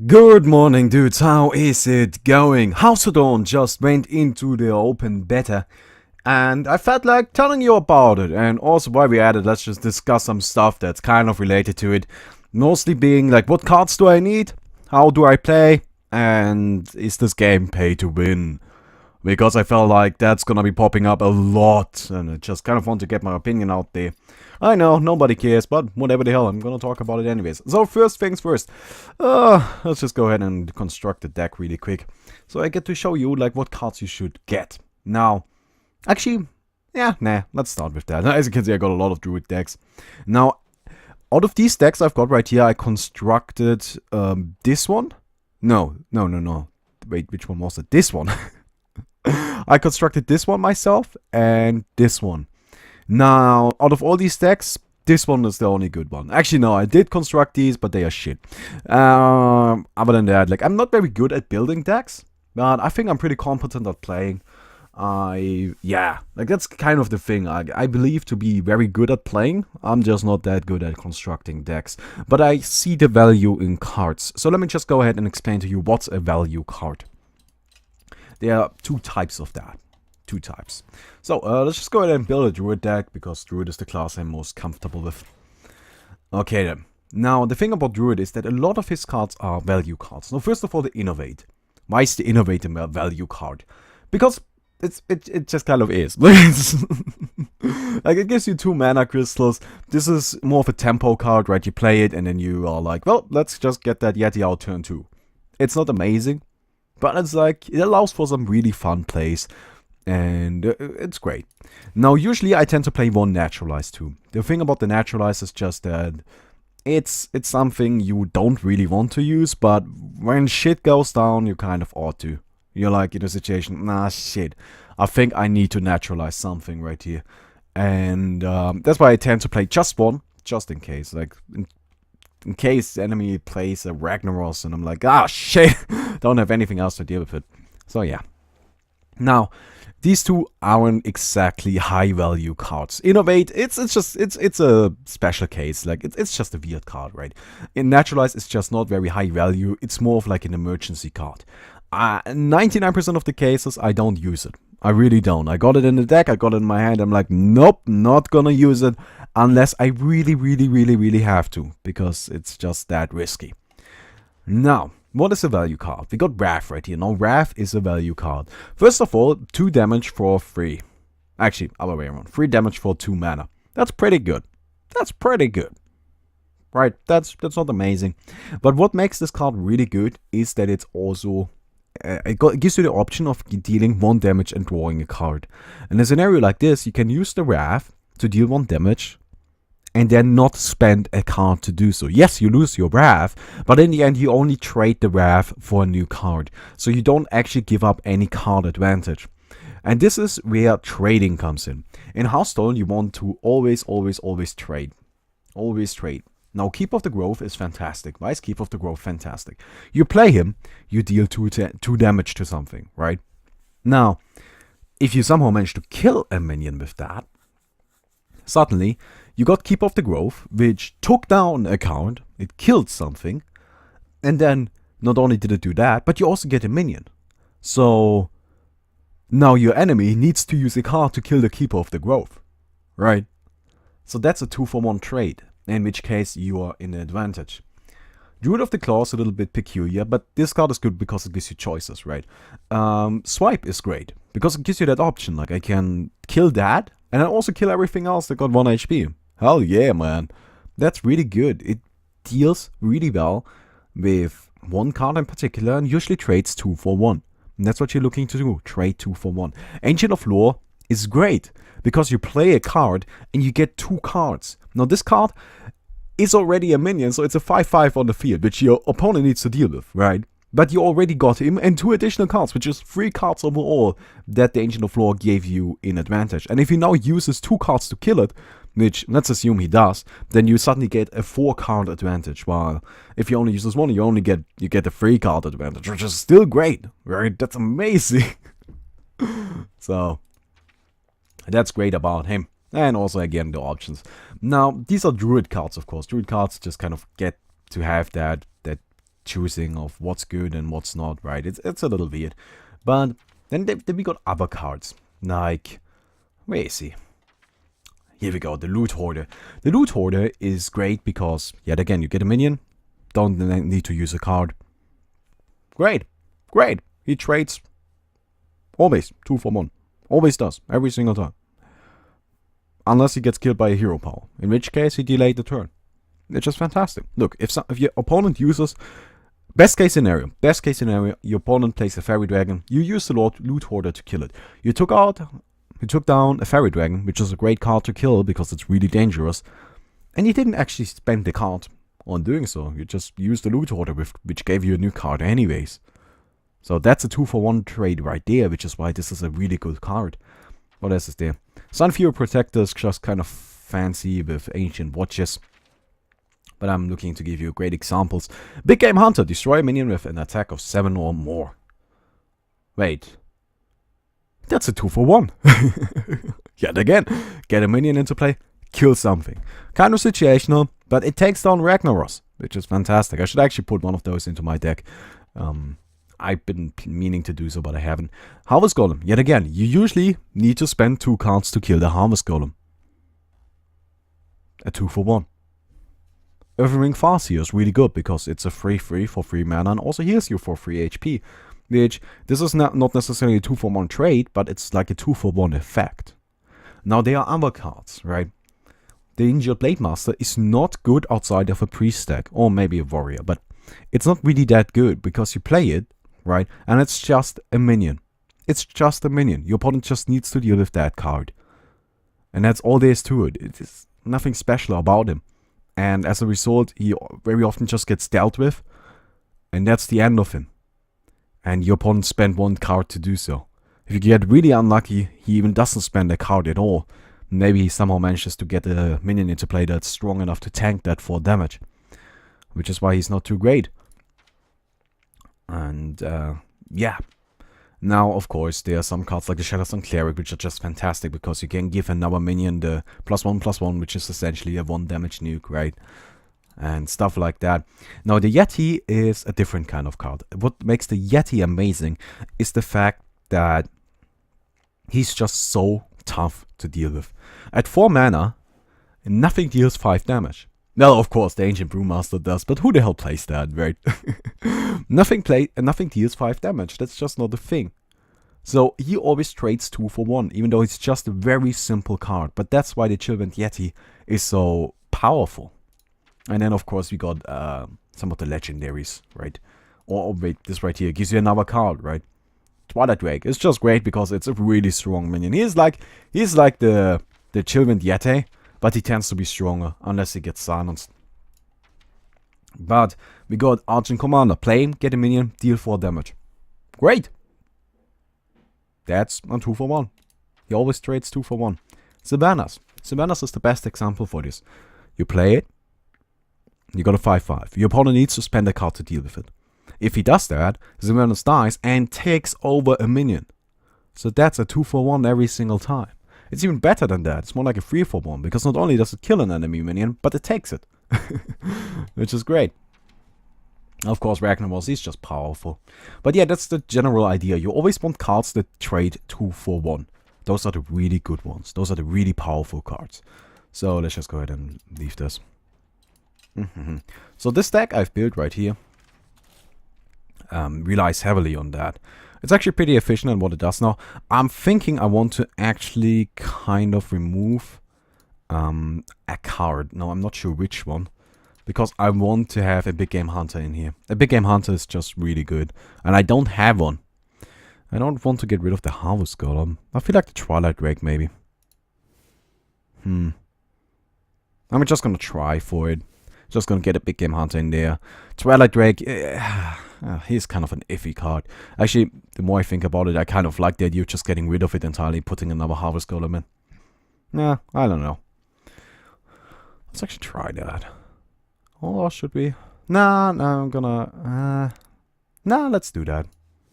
Good morning, dudes. How is it going? Hearthstone just went into the open beta, and I felt like telling you about it. And also, while we're at it, let's just discuss some stuff that's kind of related to it. Mostly being like, what cards do I need? How do I play? And is this game pay to win? Because I felt like that's gonna be popping up a lot, and I just kind of want to get my opinion out there. I know, nobody cares, but whatever the hell, I'm gonna talk about it anyways. So first things first, let's just go ahead and construct the deck really quick. So I get to show you like what cards you should get. Now, actually, let's start with that. As you can see, I got a lot of Druid decks. Now, out of these decks I've got right here, I constructed this one. No. Wait, which one was it? This one. I constructed this one myself and this one. Now, out of all these decks, this one is the only good one. Actually, no, I did construct these, but they are shit. Other than that, like, I'm not very good at building decks, but I think I'm pretty competent at playing. Like, that's kind of the thing. I believe to be very good at playing. I'm just not that good at constructing decks. But I see the value in cards. So let me just go ahead and explain to you what's a value card. There are two types of that. Two types. So let's just go ahead and build a Druid deck, because Druid is the class I'm most comfortable with. Okay then. Now the thing about Druid is that a lot of his cards are value cards. Now first of all, the Innovate. Why is the Innovate a value card? Because it just kind of is. Like, it gives you 2 mana crystals. This is more of a tempo card, right? You play it and then you are like, well, let's just get that Yeti out turn 2. It's not amazing, but it's like, it allows for some really fun plays. And it's great. Now, usually I tend to play one Naturalize too. The thing about the Naturalize is just that it's something you don't really want to use, but when shit goes down, you kind of ought to. You're like in a situation, nah, shit, I think I need to Naturalize something right here. And that's why I tend to play just one, just in case. Like, in case the enemy plays a Ragnaros and I'm like, ah, shit, don't have anything else to deal with it. So yeah. Now, these two aren't exactly high value cards. Innovate, it's a special case. Like, it's just a weird card, right? In Naturalize, it's just not very high value. It's more of like an emergency card. 99% of the cases, I don't use it. I really don't. I got it in the deck, I got it in my hand. I'm like, nope, not gonna use it unless I really have to, because it's just that risky. Now, what is a value card? We got Wrath right here. Now, Wrath is a value card. First of all, 2 damage for 3. Actually, other way around. 3 damage for 2 mana. That's pretty good. That's pretty good. Right, that's not amazing. But what makes this card really good is that it's also... it gives you the option of dealing 1 damage and drawing a card. In a scenario like this, you can use the Wrath to deal 1 damage and then not spend a card to do so. Yes, you lose your Wrath, but in the end you only trade the Wrath for a new card. So you don't actually give up any card advantage. And this is where trading comes in. In Hearthstone, you want to always trade. Always trade. Now, Keep of the Grove is fantastic. Why is Keep of the Grove fantastic? You play him, you deal 2 damage to something, right? Now, if you somehow manage to kill a minion with that, suddenly you got Keep of the Grove, which took down a card, it killed something, and then not only did it do that, but you also get a minion. So now your enemy needs to use a card to kill the Keeper of the Grove, right? So that's a 2-for-1 trade, in which case you are in advantage. Druid of the Claw is a little bit peculiar, but this card is good because it gives you choices, right? Swipe is great, because it gives you that option, like I can kill that, and I also kill everything else that got 1 HP. Hell yeah, man. That's really good. It deals really well with 1 card in particular, and usually trades 2 for 1. And that's what you're looking to do, trade 2 for 1. Ancient of Lore is great, because you play a card and you get 2 cards. Now this card is already a minion, so it's a 5/5 on the field, which your opponent needs to deal with, right? But you already got him and 2 additional cards, which is 3 cards overall that the Ancient of Lore gave you in advantage. And if he now uses 2 cards to kill it, which let's assume he does, then you suddenly get a 4-card advantage. While if he only uses 1, you get a 3-card advantage, which is still great, right? That's amazing. So that's great about him. And also, again, the options. Now, these are Druid cards, of course. Druid cards just kind of get to have that choosing of what's good and what's not, right? It's a little weird. But then we got other cards, like, where is he? Here we go, the Loot Hoarder. The Loot Hoarder is great because, yet again, you get a minion, don't need to use a card. Great, great. He trades always 2 for 1. Always does, every single time. Unless he gets killed by a hero power, in which case he delayed the turn. It's just fantastic. Look, if your opponent uses, best case scenario, your opponent plays a Fairy Dragon, you use the Loot Hoarder to kill it. You took down a Fairy Dragon, which is a great card to kill because it's really dangerous, and you didn't actually spend the card on doing so. You just used the Loot Hoarder, which gave you a new card anyways. So that's a 2 for 1 trade right there, which is why this is a really good card. What else is there? Sunfury Protector is just kind of fancy with Ancient Watches. But I'm looking to give you great examples. Big Game Hunter. Destroy a minion with an attack of 7 or more. Wait. That's a 2 for 1. Yet again. Get a minion into play. Kill something. Kind of situational. But it takes down Ragnaros. Which is fantastic. I should actually put one of those into my deck. I've been meaning to do so, but I haven't. Harvest Golem. Yet again, you usually need to spend 2 cards to kill the Harvest Golem. A 2 for 1. Earthring Farseer is really good because it's a 3/3 for 3 mana and also heals you for 3 HP. Which, this is not necessarily a 2 for 1 trade, but it's like a 2 for 1 effect. Now there are other cards, right? The Injured Blade Master is not good outside of a priest deck, or maybe a warrior, but it's not really that good because you play it, right? And it's just a minion. It's just a minion. Your opponent just needs to deal with that card. And that's all there is to it. It's nothing special about him. And as a result, he very often just gets dealt with. And that's the end of him. And your opponent spent 1 card to do so. If you get really unlucky, he even doesn't spend a card at all. Maybe he somehow manages to get a minion into play that's strong enough to tank that 4 damage. Which is why he's not too great. And, yeah. Now, of course, there are some cards like the Shadowstone Cleric, which are just fantastic because you can give another minion the +1/+1, which is essentially a 1 damage nuke, right? And stuff like that. Now, the Yeti is a different kind of card. What makes the Yeti amazing is the fact that he's just so tough to deal with. At 4 mana, nothing deals 5 damage. Well, of course, the Ancient Brewmaster does, but who the hell plays that, right? Nothing deals 5 damage. That's just not a thing. So he always trades 2 for 1, even though it's just a very simple card. But that's why the Chillwind Yeti is so powerful. And then, of course, we got some of the legendaries, right? Or wait, this right here gives you another card, right? Twilight Drake. It's just great because it's a really strong minion. He's like the Chillwind Yeti. But he tends to be stronger, unless he gets silenced. But we got Argent Commander. Play him, get a minion, deal 4 damage. Great! That's a 2 for 1. He always trades 2 for 1. Sylvanas. Sylvanas is the best example for this. You play it, you got a 5/5. Your opponent needs to spend a card to deal with it. If he does that, Sylvanas dies and takes over a minion. So that's a 2 for 1 every single time. It's even better than that. It's more like a 3 for 1, because not only does it kill an enemy minion, but it takes it. Which is great. Of course, Ragnaros is just powerful. But yeah, that's the general idea. You always want cards that trade 2 for 1. Those are the really good ones. Those are the really powerful cards. So let's just go ahead and leave this. So this deck I've built right here relies heavily on that. It's actually pretty efficient in what it does now. I'm thinking I want to actually kind of remove a card. No, I'm not sure which one. Because I want to have a Big Game Hunter in here. A Big Game Hunter is just really good. And I don't have one. I don't want to get rid of the Harvest Golem. I feel like the Twilight Drake maybe. I'm just gonna try for it. Just gonna get a Big Game Hunter in there. Twilight Drake, he's kind of an iffy card. Actually, the more I think about it, I kind of like the idea of just getting rid of it entirely, putting another Harvest Golem in. Nah, I don't know. Let's actually try that. Or should we? Nah, I'm gonna... nah, let's do that.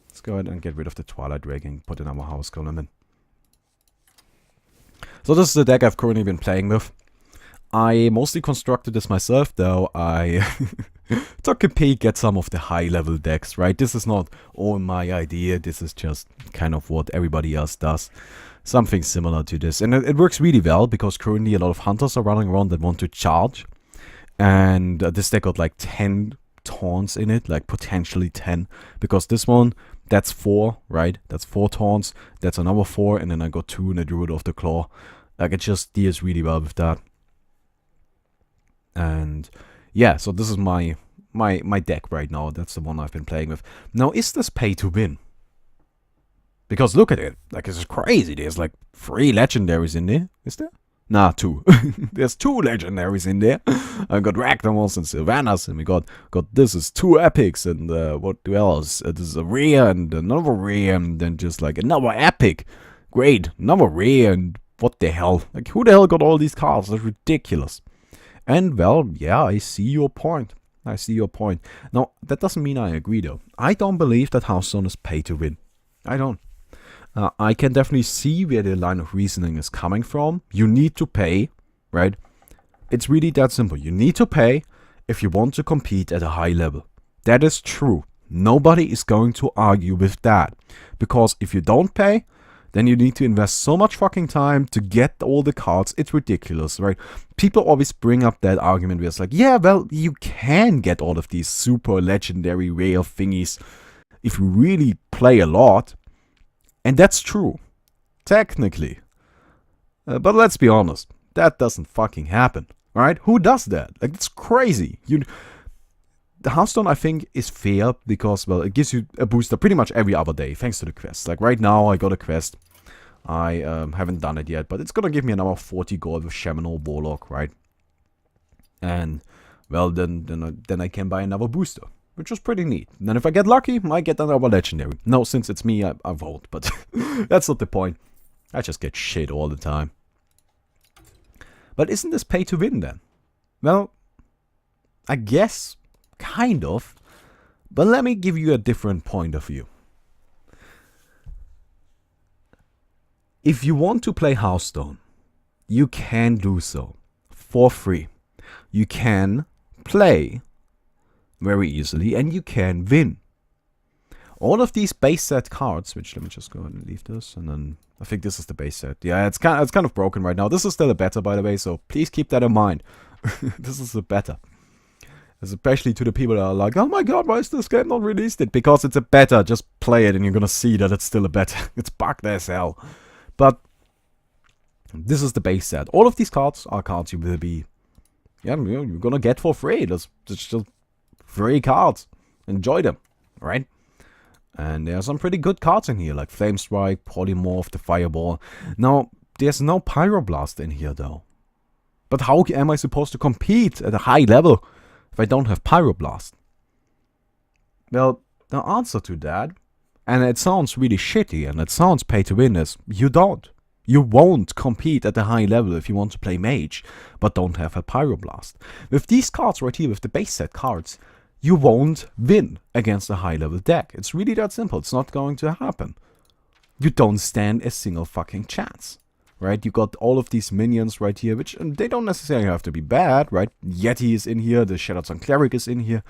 Let's go ahead and get rid of the Twilight Drake and put another Harvest Golem in. So this is the deck I've currently been playing with. I mostly constructed this myself, though. I took a peek at some of the high-level decks, right? This is not all my idea. This is just kind of what everybody else does. Something similar to this. And it works really well, because currently a lot of hunters are running around that want to charge. And this deck got like 10 taunts in it, like potentially 10. Because this one, that's 4, right? That's 4 taunts. That's another 4, and then I got 2 in the Druid of the Claw. Like, it just deals really well with that. And yeah, so this is my deck right now. That's the one I've been playing with. Now, is this pay to win? Because look at it. Like, it's crazy. There's like 3 legendaries in there. Is there? Nah, 2. There's 2 legendaries in there. I got Ragnar's and Sylvanas, and we got this is 2 epics, and what else? This is a rare and another rare, and then just like another epic. Great, another rare, and what the hell? Like, who the hell got all these cards? That's ridiculous. And, well, yeah, I see your point. I see your point. Now, that doesn't mean I agree, though. I don't believe that Hearthstone is pay to win. I don't. I can definitely see where the line of reasoning is coming from. You need to pay, right? It's really that simple. You need to pay if you want to compete at a high level. That is true. Nobody is going to argue with that. Because if you don't pay, then you need to invest so much fucking time to get all the cards. It's ridiculous, right? People always bring up that argument where it's like, yeah, well, you can get all of these super legendary rare thingies if you really play a lot. And that's true. Technically. But let's be honest. That doesn't fucking happen, right? Who does that? Like, it's crazy. The Hearthstone, I think, is fair because, well, it gives you a booster pretty much every other day, thanks to the quest. Like, right now, I got a quest. I haven't done it yet, but it's gonna give me another 40 gold with Shaman or Warlock, right? And, well, then I can buy another booster, which is pretty neat. And then if I get lucky, I get another legendary. No, since it's me, I vote, but that's not the point. I just get shit all the time. But isn't this pay to win, then? Well, I guess... kind of, but let me give you a different point of view. If you want to play Hearthstone, you can do so for free. You can play very easily and you can win. All of these base set cards, which let me just go ahead and leave this, and then I think this is the base set. Yeah, it's kind of broken right now. This is still a beta, by the way, so please keep that in mind. This is a beta. Especially to the people that are like, oh my god, why is this game not released it? Because it's a beta, just play it and you're gonna see that it's still a beta. It's bugged as hell. But this is the base set. All of these cards are cards you will be, yeah, you're gonna get for free. That's just free cards. Enjoy them, right? And there are some pretty good cards in here, like Flame Strike, Polymorph, the Fireball. Now, there's no Pyroblast in here though. But how am I supposed to compete at a high level if I don't have Pyroblast? Well, the answer to that, and it sounds really shitty and it sounds pay to win, is you don't. You won't compete at a high level if you want to play Mage, but don't have a Pyroblast. With these cards right here, with the base set cards, you won't win against a high level deck. It's really that simple. It's not going to happen. You don't stand a single fucking chance. Right, you got all of these minions right here, which they don't necessarily have to be bad, right? Yeti is in here, the Shattered Sun Cleric is in here,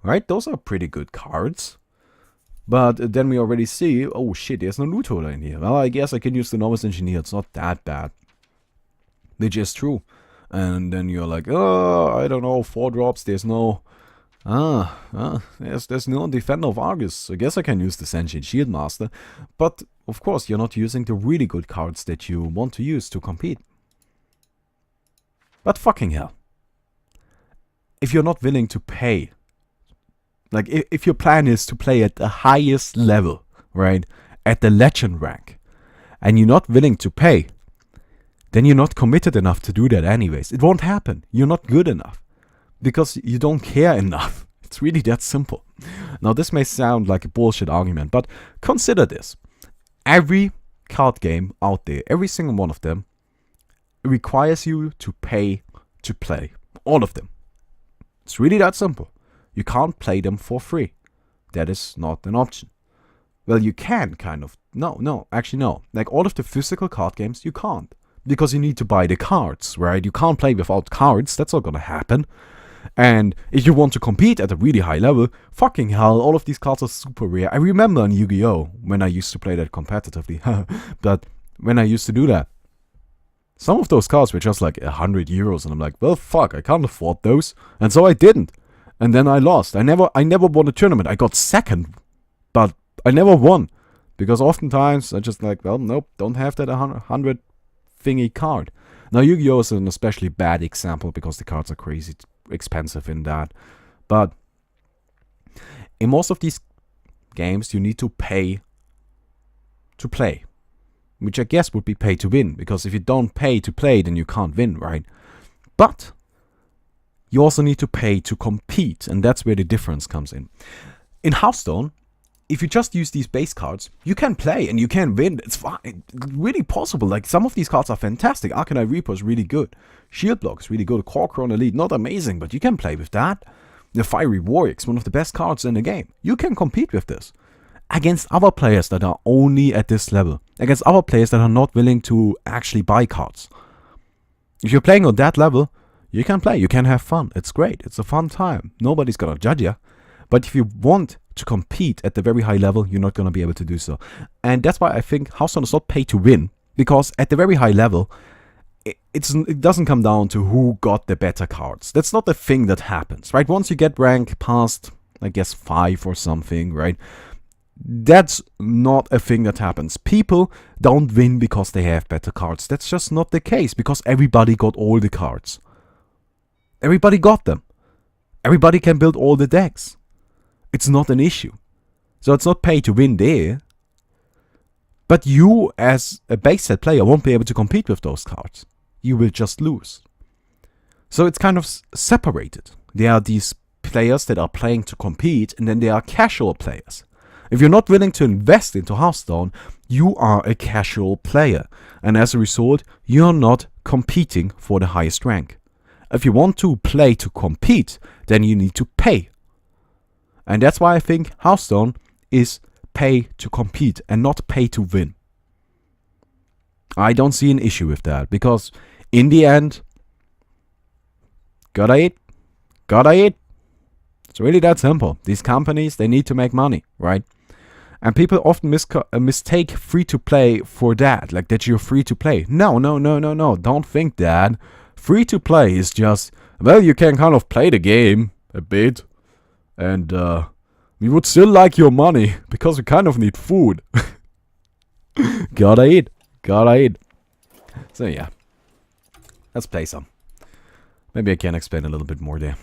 right? Those are pretty good cards. But then we already see, oh shit, there's no loot holder in here. Well, I guess I can use the Novice Engineer, it's not that bad. Which is true. And then you're like, oh, I don't know, 4 drops, there's no... there's no Defender of Argus. I guess I can use the Sentient Shieldmaster. But, of course, you're not using the really good cards that you want to use to compete. But fucking hell. If you're not willing to pay, like, if your plan is to play at the highest level, right, at the Legend rank, and you're not willing to pay, then you're not committed enough to do that anyways. It won't happen. You're not good enough. Because you don't care enough. It's really that simple. Now, this may sound like a bullshit argument, but consider this. Every card game out there, every single one of them, requires you to pay to play. All of them. It's really that simple. You can't play them for free. That is not an option. Well, you can, kind of. No, actually no. Like, all of the physical card games, you can't. because you need to buy the cards, right? You can't play without cards, that's not gonna happen. And if you want to compete at a really high level, fucking hell, all of these cards are super rare. I remember in Yu-Gi-Oh! When I used to play that competitively, but when I used to do that, some of those cards were just like 100 euros, and I'm like, well, fuck, I can't afford those, and so I didn't. And then I lost. I never won a tournament. I got second, but I never won, because oftentimes I just like, well, nope, don't have that 100 thingy card. Now Yu-Gi-Oh! Is an especially bad example because the cards are crazy expensive in that, but in most of these games you need to pay to play. Which I guess would be pay to win, because if you don't pay to play, then you can't win, right? But you also need to pay to compete, and that's where the difference comes in. In Hearthstone, if you just use these base cards, you can play and you can win. It's fine. It's really possible. Like, some of these cards are fantastic. Arcanine Reaper is really good. Shield Block is really good. Corcoran Elite, not amazing, but you can play with that. The Fiery Warwick's one of the best cards in the game. You can compete with this against other players that are only at this level, against other players that are not willing to actually buy cards. If you're playing on that level, you can play, you can have fun. It's great, it's a fun time. Nobody's gonna judge you. But if you want to compete at the very high level, you're not gonna be able to do so. And that's why I think Hearthstone is not pay to win, because at the very high level, it doesn't come down to who got the better cards. That's not the thing that happens, right? Once you get rank past, I guess, 5 or something, right? That's not a thing that happens. People don't win because they have better cards. That's just not the case, because everybody got all the cards. Everybody got them. Everybody can build all the decks. It's not an issue. So it's not pay to win there. But you, as a base set player, won't be able to compete with those cards. You will just lose. So it's kind of separated. There are these players that are playing to compete, and then there are casual players. If you're not willing to invest into Hearthstone, you are a casual player, and as a result, you're not competing for the highest rank. If you want to play to compete, then you need to pay. And that's why I think Hearthstone is pay to compete and not pay to win. I don't see an issue with that, because in the end, gotta eat, gotta eat. It's really that simple. These companies, they need to make money, right? And people often mistake free-to-play for that, like that you're free to play. No, don't think that. Free-to-play is just, well, you can kind of play the game a bit, and we would still like your money, because we kind of need food. Gotta eat, gotta eat. So yeah, let's play some. Maybe I can explain a little bit more there.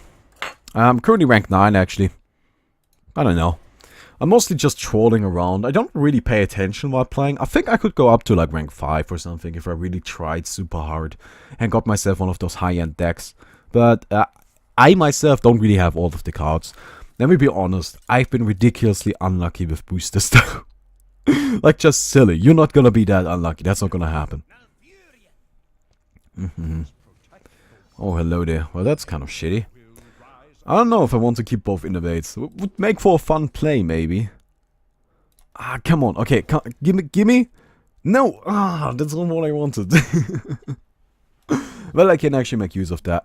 I'm currently rank 9, actually. I don't know. I'm mostly just trolling around. I don't really pay attention while playing. I think I could go up to like rank 5 or something if I really tried super hard and got myself one of those high-end decks. But I myself don't really have all of the cards. Let me be honest, I've been ridiculously unlucky with boosters though. Like, just silly. You're not gonna be that unlucky. That's not gonna happen. Oh, hello there. Well, that's kind of shitty. I don't know if I want to keep both innovates. Would make for a fun play, maybe. Ah, come on. Okay, gimme. No. Ah, that's not what I wanted. Well, I can actually make use of that.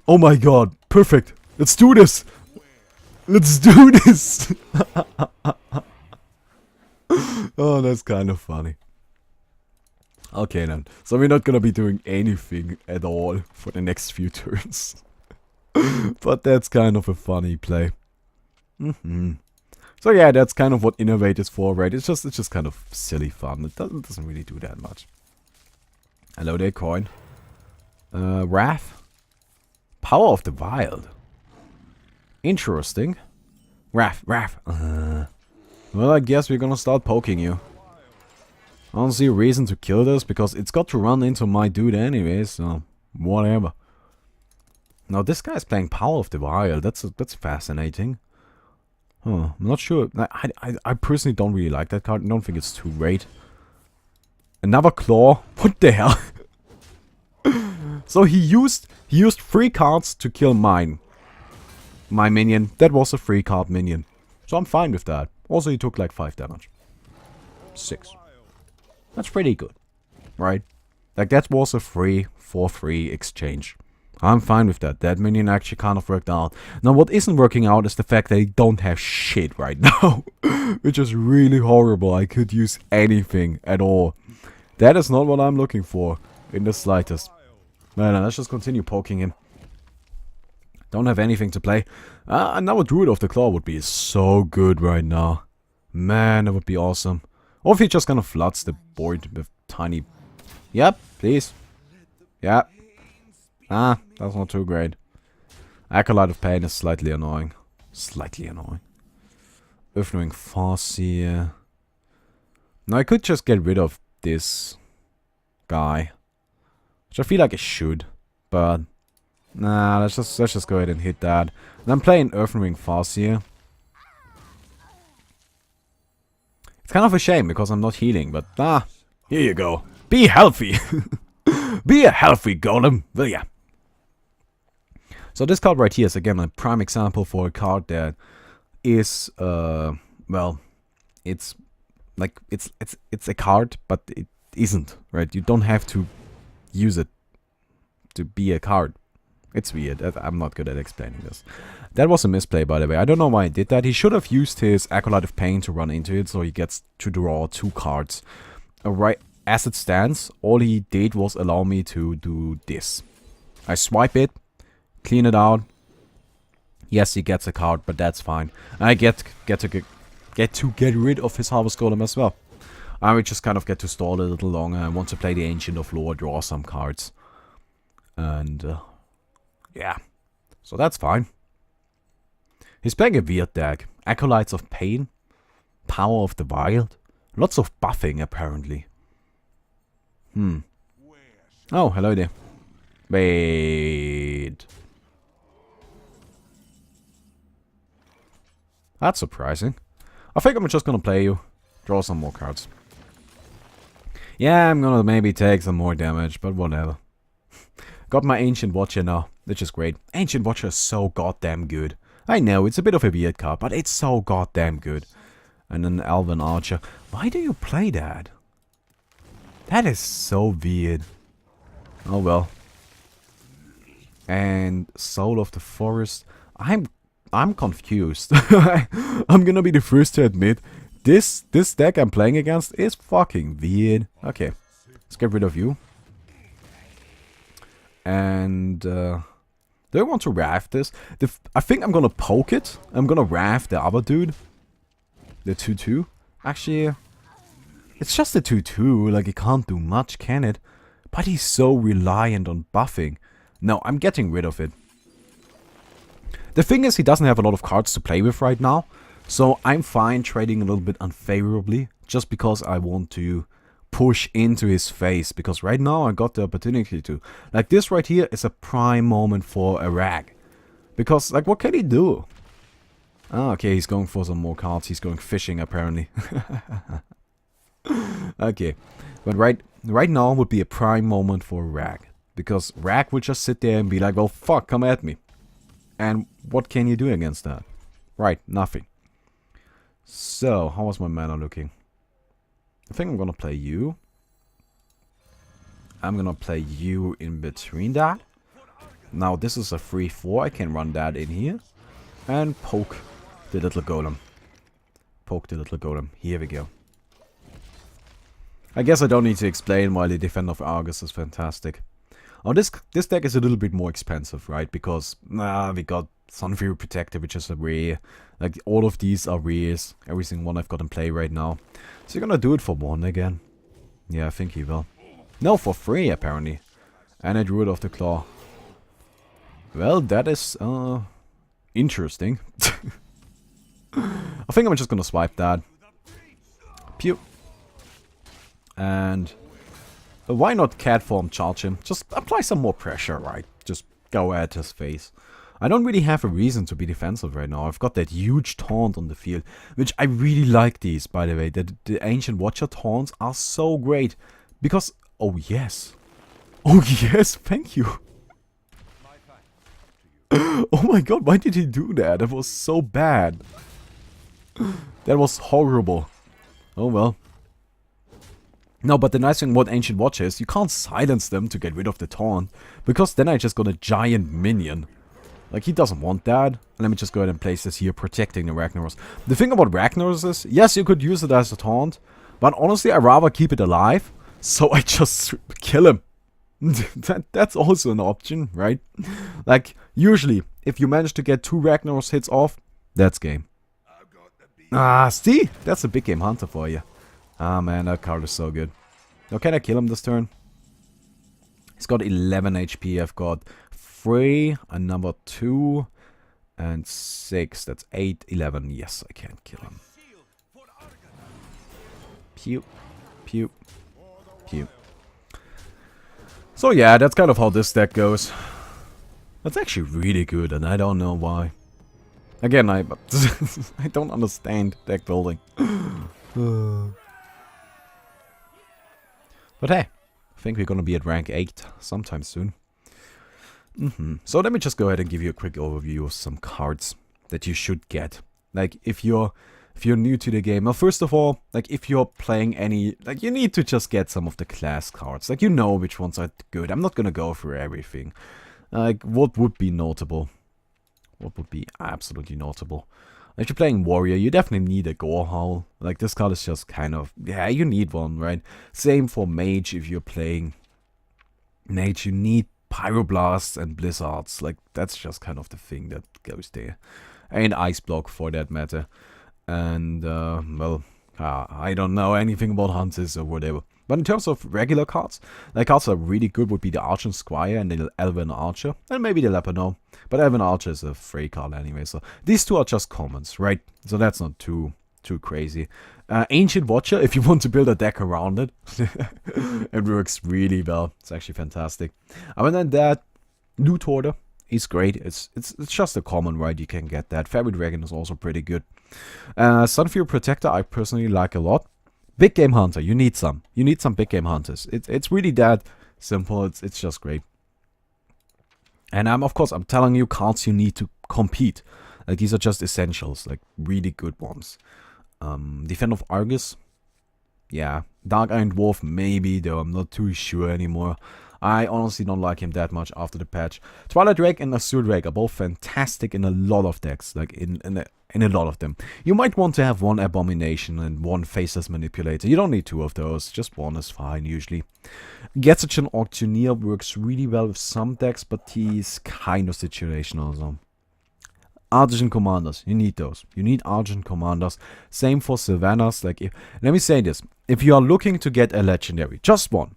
Oh my god. Perfect. Let's do this. Let's do this. Oh, that's kind of funny. Okay, then. So we're not gonna be doing anything at all for the next few turns. But that's kind of a funny play. So yeah, that's kind of what Innovate is for, right? It's just kind of silly fun. It doesn't really do that much. Hello there, coin. Wrath? Power of the Wild. Interesting. Wrath. Well, I guess we're gonna start poking you. I don't see a reason to kill this, because it's got to run into my dude anyway, so whatever. Now this guy's playing Power of the Wild. That's fascinating. Huh, I'm not sure. I personally don't really like that card. I don't think it's too great. Another Claw? What the hell? So he used 3 cards to kill my minion. That was a 3-card minion. So I'm fine with that. Also, he took like 5 damage. 6. That's pretty good, right? Like, that was a free, for free exchange. I'm fine with that. That minion actually kind of worked out. Now, what isn't working out is the fact that I don't have shit right now. Which is really horrible. I could use anything at all. That is not what I'm looking for. In the slightest. Man, let's just continue poking him. Don't have anything to play. Now a Druid of the Claw would be so good right now. Man, that would be awesome. Or if he just kind of floods the board with tiny... Yep, please. Yep. That's not too great. Acolyte of Pain is slightly annoying. Slightly annoying. Öffnung Farseer. Now I could just get rid of this guy. Which I feel like I should. But... Nah, let's just go ahead and hit that. And I'm playing Earthring Farseer. It's kind of a shame because I'm not healing, but here you go. Be healthy. Be a healthy golem, will ya? So this card right here is again a prime example for a card that is well, it's like it's a card, but it isn't, right? You don't have to use it to be a card. It's weird. I'm not good at explaining this. That was a misplay, by the way. I don't know why I did that. He should have used his Acolyte of Pain to run into it, so he gets to draw 2 cards. Right, as it stands, all he did was allow me to do this. I swipe it, clean it out. Yes, he gets a card, but that's fine. I get to get rid of his Harvest Golem as well. I would just kind of get to stall a little longer. I want to play the Ancient of Lore, draw some cards. And... yeah, so that's fine. He's playing a weird deck. Acolytes of Pain, Power of the Wild, lots of buffing apparently. Oh, hello there. Wait. That's surprising. I think I'm just gonna play you. Draw some more cards. Yeah, I'm gonna maybe take some more damage, but whatever. Got my Ancient Watcher now, which is great. Ancient Watcher is so goddamn good. I know, it's a bit of a weird card, but it's so goddamn good. And an Elven Archer. Why do you play that? That is so weird. Oh well. And Soul of the Forest. I'm confused. I'm gonna be the first to admit, this deck I'm playing against is fucking weird. Okay, let's get rid of you. And do I want to Wrath this? I think I'm gonna poke it. I'm gonna Wrath the other dude. The 2/2. Actually, it's just a 2/2. Like, it can't do much, can it? But he's so reliant on buffing. No, I'm getting rid of it. The thing is, he doesn't have a lot of cards to play with right now. So I'm fine trading a little bit unfavorably. Just because I want to push into his face. Because right now I got the opportunity to. Like, this right here is a prime moment for a rag. Because, like, what can he do? Ah, okay, he's going for some more cards. He's going fishing, apparently. Okay. But right now would be a prime moment for rag. Because rag would just sit there and be like, well, fuck, come at me. And what can you do against that? Right, nothing. So, how was my mana looking? I think I'm gonna play you. I'm gonna play you in between that. Now, this is a 3/4. I can run that in here. And poke the little golem. Poke the little golem. Here we go. I guess I don't need to explain why the Defender of Argus is fantastic. Oh, this deck is a little bit more expensive, right? Because we got Sunfury Protector, which is a rare. Like, all of these are rares. Every single one I've got in play right now. So you're gonna do it for 1 again? Yeah, I think he will. No, for 3 apparently. And a Druid of the Claw. Well, that is interesting. I think I'm just gonna swipe that. Pew. And why not cat form charge him? Just apply some more pressure, right? Just go at his face. I don't really have a reason to be defensive right now. I've got that huge taunt on the field, which I really like these, by the way. The Ancient Watcher taunts are so great. Because, oh yes. Oh yes, thank you. Oh my god, why did he do that? That was so bad. That was horrible. Oh well. No, but the nice thing about Ancient Watcher is you can't silence them to get rid of the taunt, because then I just got a giant minion. Like, he doesn't want that. Let me just go ahead and place this here, protecting the Ragnaros. The thing about Ragnaros is, yes, you could use it as a taunt, but honestly, I'd rather keep it alive, so I just kill him. That's also an option, right? Like, usually, if you manage to get 2 Ragnaros hits off, that's game. Ah, see? That's a big game hunter for you. Ah, man, that card is so good. Now, can I kill him this turn? He's got 11 HP. I've got 3, a number 2, and 6. That's 8, 11. Yes, I can kill him. Pew, pew, pew. So yeah, that's kind of how this deck goes. That's actually really good, and I don't know why. Again, I don't understand deck building. But hey, I think we're gonna be at rank 8 sometime soon. So let me just go ahead and give you a quick overview of some cards that you should get. Like, if you're new to the game, well, first of all, like, if you're playing any, like, you need to just get some of the class cards. Like, you know which ones are good. I'm not gonna go through everything. Like, what would be notable? What would be absolutely notable? If you're playing Warrior, you definitely need a Gore Howl. Like, this card is just kind of, yeah, you need one, right? Same for Mage. If you're playing Mage, you need Pyroblasts and Blizzards. Like, that's just kind of the thing that goes there. And Ice Block, for that matter. And, well, I don't know anything about Hunters or whatever. But in terms of regular cards, like, cards that are really good would be the Archer Squire and the Elven Archer. And maybe the Leperno. But Elven Archer is a free card anyway, so these two are just commons, right? So that's not too crazy. Ancient Watcher, if you want to build a deck around it. It works really well. It's actually fantastic. Other than that, Loot Hoarder is great. It's just a common, right? You can get that. Fairy Dragon is also pretty good. Sunfury Protector, I personally like a lot. Big Game Hunter, you need some. You need some Big Game Hunters. It's really that simple. It's just great. And of course, I'm telling you cards you need to compete. Like, these are just essentials, like really good ones. Defend of Argus. Yeah. Dark Iron Dwarf, maybe, though I'm not too sure anymore. I honestly don't like him that much after the patch. Twilight Drake and Azure Drake are both fantastic in a lot of decks, like in a lot of them. You might want to have one Abomination and one Faceless Manipulator. You don't need 2 of those, just 1 is fine usually. Getsuchin Auctioneer works really well with some decks, but he's kind of situational. So. Argent Commanders, you need those. You need Argent Commanders. Same for Sylvanas. Like, let me say this: if you are looking to get a legendary, just one,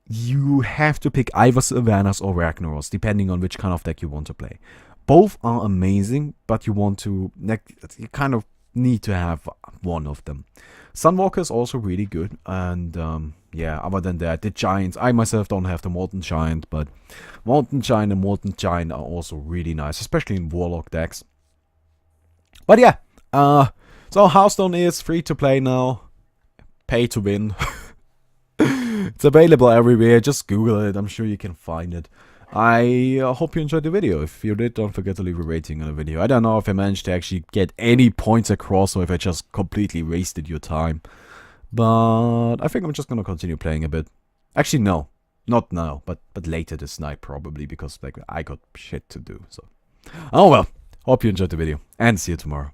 you have to pick either Sylvanas or Ragnaros, depending on which kind of deck you want to play. Both are amazing, but you kind of need to have one of them. Sunwalker is also really good, and yeah, other than that, the Giants, I myself don't have the Molten Giant, but Molten Giant and Molten Giant are also really nice, especially in Warlock decks. But yeah, so Hearthstone is free to play now, pay to win. It's available everywhere, just Google it, I'm sure you can find it. I hope you enjoyed the video. If you did, don't forget to leave a rating on the video. I don't know if I managed to actually get any points across or if I just completely wasted your time. But I think I'm just gonna continue playing a bit. Actually, no. Not now, but later this night probably, because like I got shit to do. So, oh well. Hope you enjoyed the video and see you tomorrow.